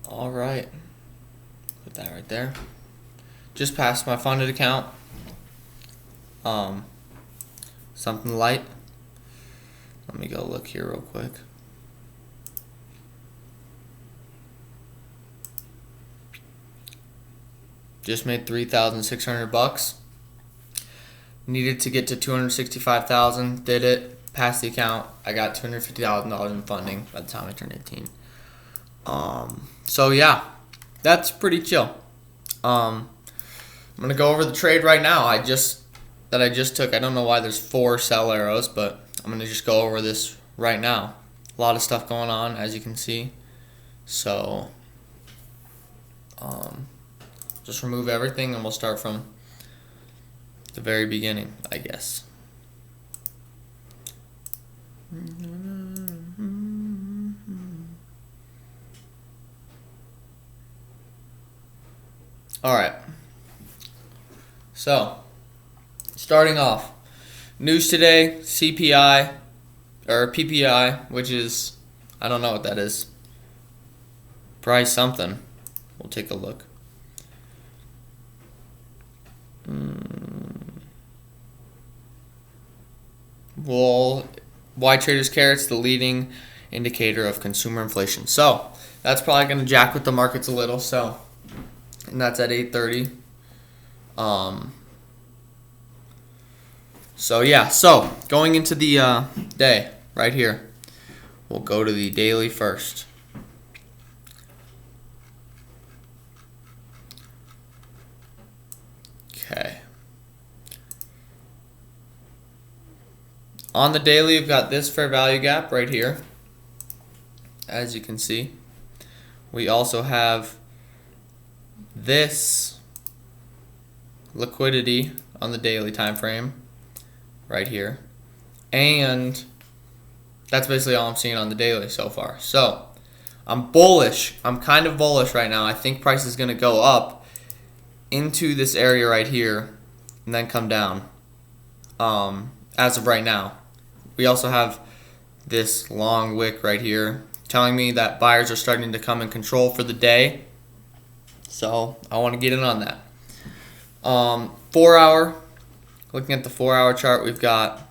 All right. Put that right there. Just passed my funded account. Something light. Let me go look here real quick. Just made $3,600. Needed to get to 265,000. Did it. Passed the account. I got $250,000 in funding by the time I turned 18. So yeah, that's pretty chill. I'm gonna go over the trade right now. I just took. I don't know why there's 4 sell arrows, but I'm gonna just go over this right now. A lot of stuff going on, as you can see. So, just remove everything, and we'll start from the very beginning, I guess. All right. So, starting off, news today, CPI, or PPI, which is, I don't know what that is. Price something. We'll take a look. Well, why traders care? It's the leading indicator of consumer inflation. So, that's probably going to jack with the markets a little. So, and that's at 8:30. So yeah, so going into the day right here, we'll go to the daily first. Okay. On the daily, we've got this fair value gap right here, as you can see. We also have this liquidity on the daily time frame right here, and that's basically all I'm seeing on the daily so far. So I'm bullish. I'm kind of bullish right now. I think price is going to go up into this area right here and then come down as of right now. We also have this long wick right here telling me that buyers are starting to come in control for the day. So I want to get in on that. 4 hour, looking at the 4 hour chart, we've got,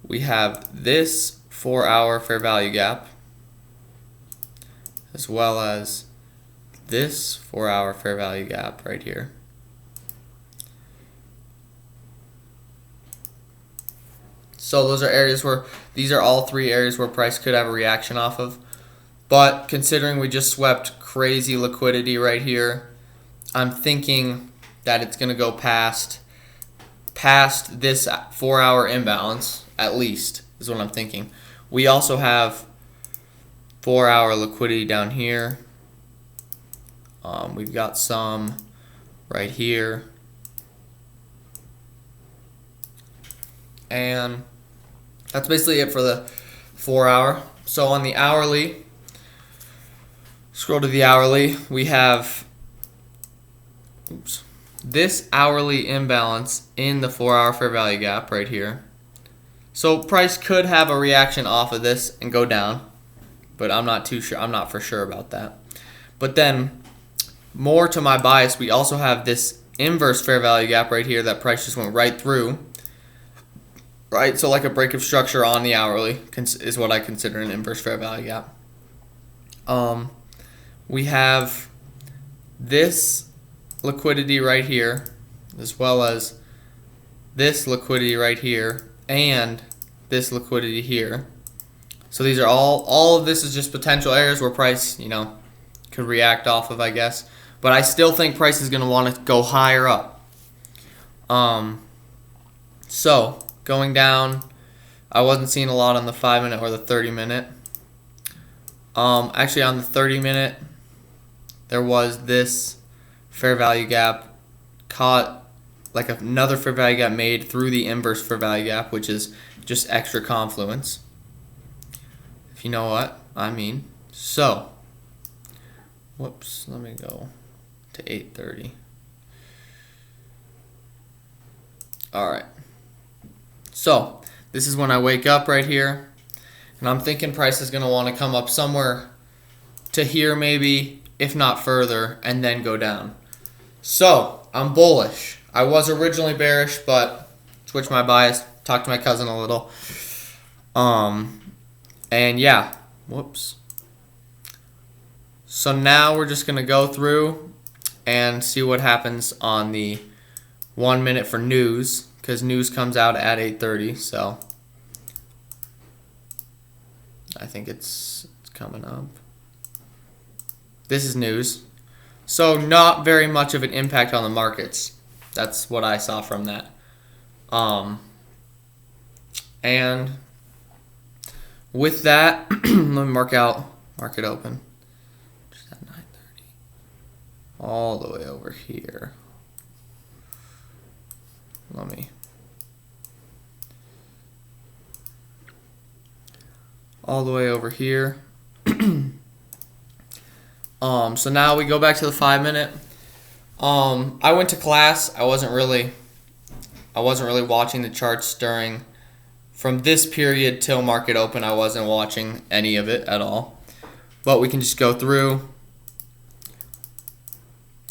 we have this 4 hour fair value gap, as well as this 4 hour fair value gap right here. So those are areas where, these are all 3 areas where price could have a reaction off of. But considering we just swept crazy liquidity right here, I'm thinking that it's going to go past this 4 hour imbalance, at least, is what I'm thinking. We also have 4 hour liquidity down here. We've got some right here. And that's basically it for the 4 hour. So on the hourly, scroll to the hourly, we have this hourly imbalance in the 4 hour fair value gap right here. So price could have a reaction off of this and go down, but I'm not too sure. I'm not for sure about that. But then, more to my bias, we also have this inverse fair value gap right here that price just went right through. Right, so like a break of structure on the hourly is what I consider an inverse fair value gap. We have this liquidity right here, as well as this liquidity right here, and this liquidity here. So these are all of this is just potential areas where price, could react off of, I guess. But I still think price is going to want to go higher up. So going down, I wasn't seeing a lot on the 5 minute or the 30 minute. Actually on the 30 minute, there was this fair value gap caught, like another fair value gap made through the inverse fair value gap, which is just extra confluence, if you know what I mean. So, let me go to 8:30. All right. So, this is when I wake up right here. And I'm thinking price is going to want to come up somewhere to here maybe, if not further, and then go down. So, I'm bullish. I was originally bearish, but switched my bias, talked to my cousin a little. And yeah, whoops. So now we're just going to go through and see what happens on the 1 minute for news, because news comes out at 8:30, so I think it's coming up. This is news. So not very much of an impact on the markets. That's what I saw from that. And with that, let me market open. Just at 9:30. All the way over here. All the way over here. So now we go back to the 5 minute. I went to class. I wasn't really watching the charts from this period till market open. I wasn't watching any of it at all. But we can just go through.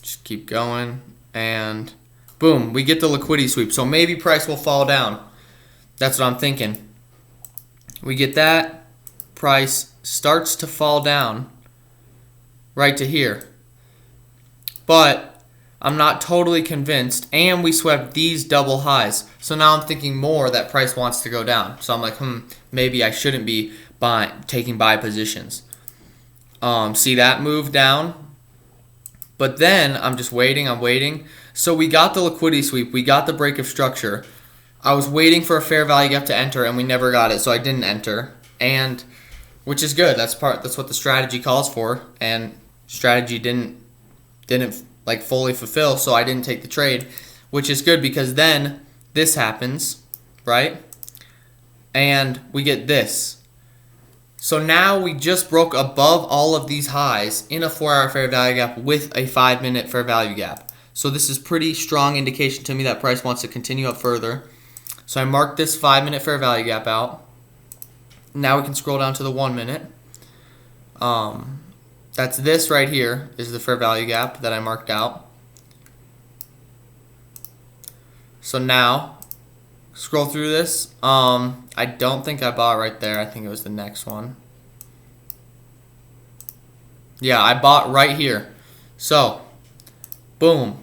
Just keep going, and boom, we get the liquidity sweep. So maybe price will fall down. That's what I'm thinking. We get that. Price starts to fall down right to here. But I'm not totally convinced, and we swept these double highs. So now I'm thinking more that price wants to go down. So I'm like, maybe I shouldn't be taking buy positions. See that move down? But then I'm just waiting, I'm waiting. So we got the liquidity sweep, we got the break of structure. I was waiting for a fair value gap to enter, and we never got it, so I didn't enter. And which is good. That's what the strategy calls for, and strategy didn't like fully fulfill, so I didn't take the trade, which is good because then this happens, right? And we get this. So now we just broke above all of these highs in a 4-hour fair value gap with a 5-minute fair value gap. So this is pretty strong indication to me that price wants to continue up further. So I marked this 5-minute fair value gap out. Now we can scroll down to the 1 minute. That's this right here is the fair value gap that I marked out. So now, scroll through this. I don't think I bought right there. I think it was the next one. Yeah, I bought right here. So, boom.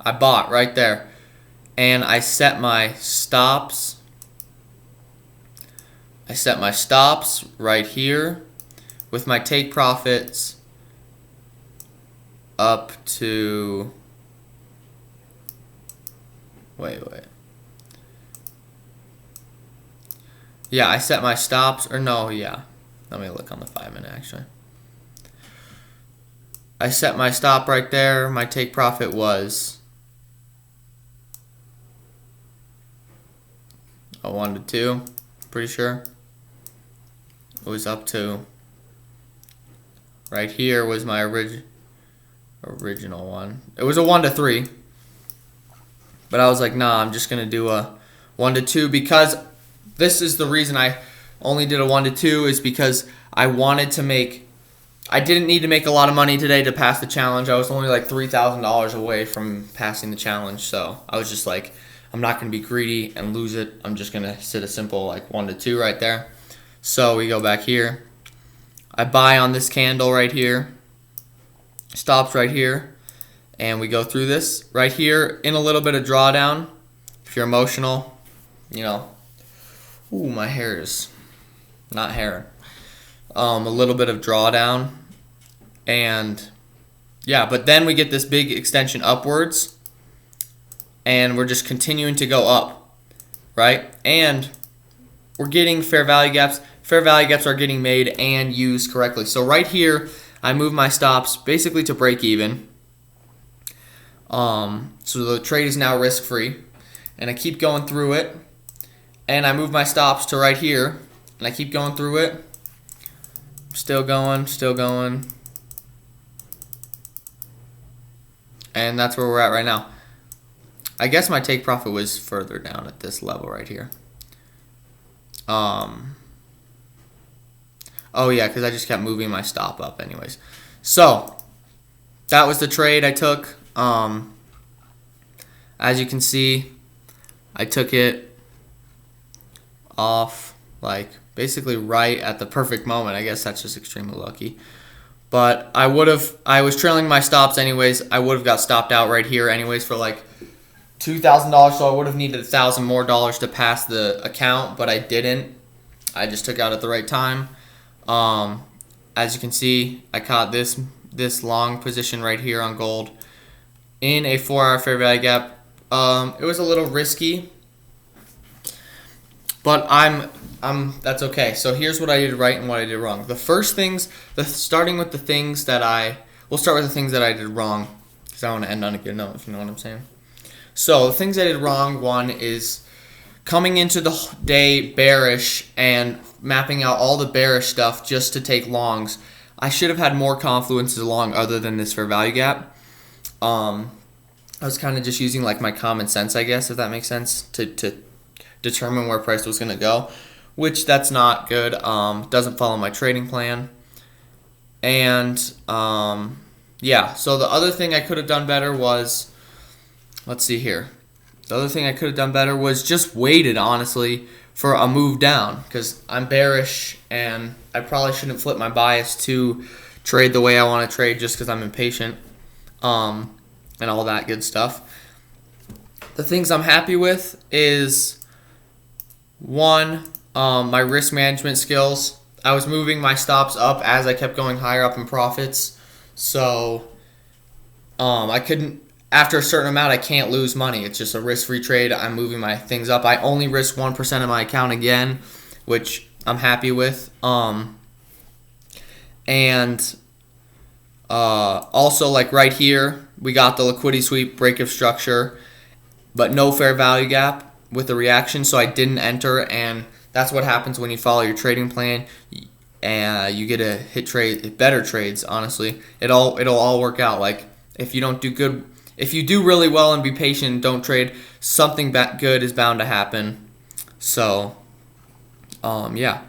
I bought right there. And I set my stops. I set my stops right here with my take profits up to, wait. Yeah, I set my stops, or no, yeah. Let me look on the 5-minute actually. I set my stop right there. My take profit was a 1 to 2, pretty sure. It was up to right here was my original one. It was a 1 to 3. But I was like, nah, I'm just going to do a 1 to 2 because this is the reason I only did a 1 to 2 is because I didn't need to make a lot of money today to pass the challenge. I was only like $3,000 away from passing the challenge. So I was just like, I'm not going to be greedy and lose it. I'm just going to sit a simple like 1 to 2 right there. So we go back here. I buy on this candle right here. Stops right here. And we go through this right here in a little bit of drawdown. If you're emotional, you know. Ooh, my hair is not hair. A little bit of drawdown. And yeah, but then we get this big extension upwards. And we're just continuing to go up, right? And we're getting fair value gaps. Fair value gaps are getting made and used correctly. So right here, I move my stops basically to break even. So the trade is now risk-free. And I keep going through it. And I move my stops to right here. And I keep going through it. Still going, still going. And that's where we're at right now. I guess my take profit was further down at this level right here. Oh yeah, because I just kept moving my stop up anyways. So that was the trade I took. As you can see, I took it off like basically right at the perfect moment. I guess that's just extremely lucky. But I was trailing my stops anyways. I would have got stopped out right here anyways for like $2,000, so I would have needed $1,000 more to pass the account, but I didn't. I just took out at the right time. As you can see, I caught this long position right here on gold in a 4-hour fair value gap. It was a little risky, but that's okay. So here's what I did right and what I did wrong. We'll start with the things that I did wrong, because I want to end on a good note, if you know what I'm saying. So the things I did wrong, one is coming into the day bearish and mapping out all the bearish stuff just to take longs. I should have had more confluences along other than this fair value gap. I was kind of just using like my common sense, I guess, if that makes sense, to determine where price was going to go, which that's not good. Doesn't follow my trading plan. And yeah, so the other thing I could have done better was, let's see here. The other thing I could have done better was just waited, honestly, for a move down, because I'm bearish and I probably shouldn't flip my bias to trade the way I want to trade just because I'm impatient, and all that good stuff. The things I'm happy with is, one, my risk management skills. I was moving my stops up as I kept going higher up in profits, so I couldn't. After a certain amount, I can't lose money. It's just a risk-free trade. I'm moving my things up. I only risk 1% of my account again, which I'm happy with. And also, like right here, we got the liquidity sweep break of structure, but no fair value gap with the reaction, so I didn't enter. And that's what happens when you follow your trading plan. You get to hit better trades. Honestly, it'll all work out. Like if you don't do good. If you do really well and be patient and don't trade, something good is bound to happen. So, yeah.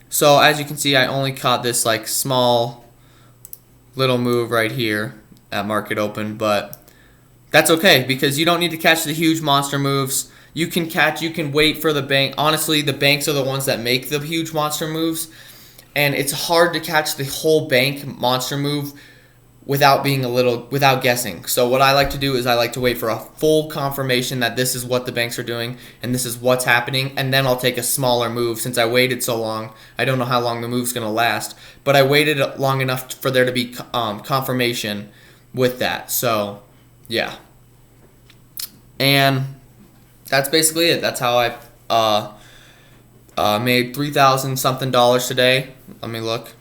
So as you can see, I only caught this like small little move right here at market open, but that's okay because you don't need to catch the huge monster moves. You can wait for the bank. Honestly, the banks are the ones that make the huge monster moves, and it's hard to catch the whole bank monster move without guessing. So what I like to do is I like to wait for a full confirmation that this is what the banks are doing and this is what's happening, and then I'll take a smaller move. Since I waited so long, I don't know how long the move's going to last, but I waited long enough for there to be confirmation with that. So yeah, and that's basically it. That's how I made $3,000 something today. Let me look.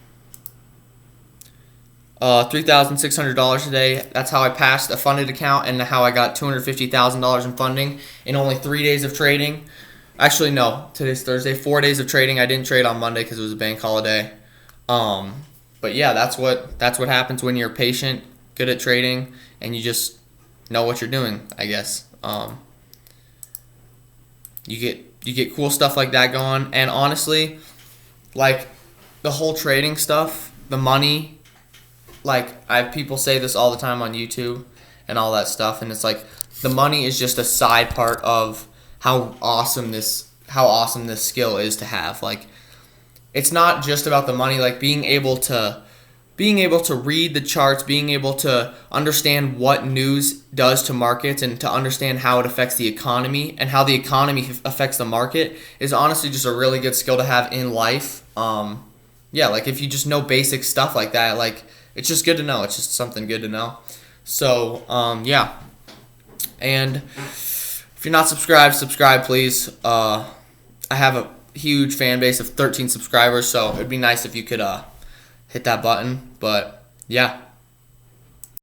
$3,600 today. That's how I passed a funded account and how I got $250,000 in funding in only 3 days of trading. Actually, no. Today's Thursday. 4 days of trading. I didn't trade on Monday because it was a bank holiday. But yeah, that's what happens when you're patient, good at trading, and you just know what you're doing, I guess. You get cool stuff like that going, and honestly, like the whole trading stuff, the money. Like, I have people say this all the time on YouTube and all that stuff, and it's like the money is just a side part of how awesome this skill is to have. Like, it's not just about the money. Like being able to read the charts, being able to understand what news does to markets, and to understand how it affects the economy and how the economy affects the market is honestly just a really good skill to have in life. Yeah, like if you just know basic stuff like that, like. It's just good to know. It's just something good to know. So, yeah. And if you're not subscribed, subscribe, please. I have a huge fan base of 13 subscribers, so it'd be nice if you could hit that button. But, yeah.